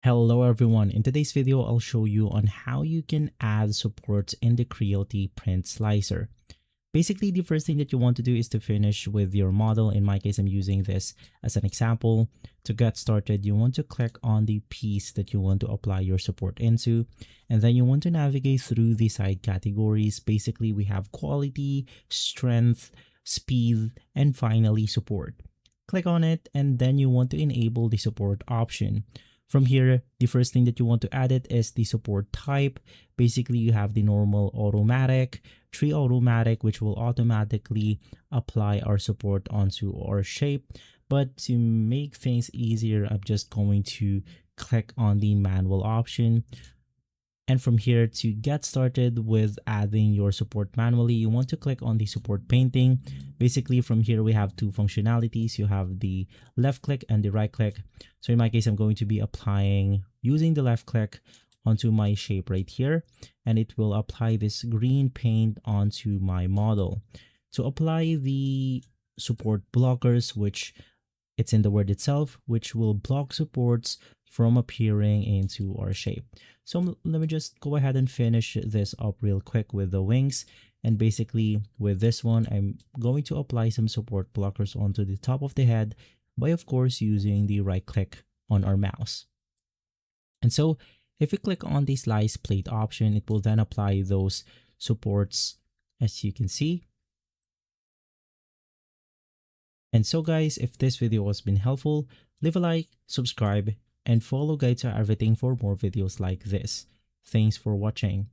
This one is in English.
Hello everyone, in today's video I'll show you on how you can add supports in the Creality Print Slicer. Basically, the first thing that you want to do is to finish with your model. In my case, I'm using this as an example. To get started, you want to click on the piece that you want to apply your support into, and then you want to navigate through the side categories. Basically, we have quality, strength, speed, and finally support. Click on it, and then you want to enable the support option. From here, the first thing that you want to add it is the support type. Basically, you have the normal automatic, tree automatic, which will automatically apply our support onto our shape. But to make things easier, I'm just going to click on the manual option. And from here, to get started with adding your support manually, you want to click on the support painting. Basically, from here, we have two functionalities. You have the left click and the right click. So in my case, I'm going to be applying using the left click onto my shape right here, and it will apply this green paint onto my model. To apply the support blockers, which it's in the word itself, which will block supports from appearing into our shape. So let me just go ahead and finish this up real quick with the wings. And basically with this one, I'm going to apply some support blockers onto the top of the head by, of course, using the right click on our mouse. And so if you click on the slice plate option, it will then apply those supports, as you can see. And so guys, if this video has been helpful, leave a like, subscribe, and follow Guide to Everything for more videos like this. Thanks for watching.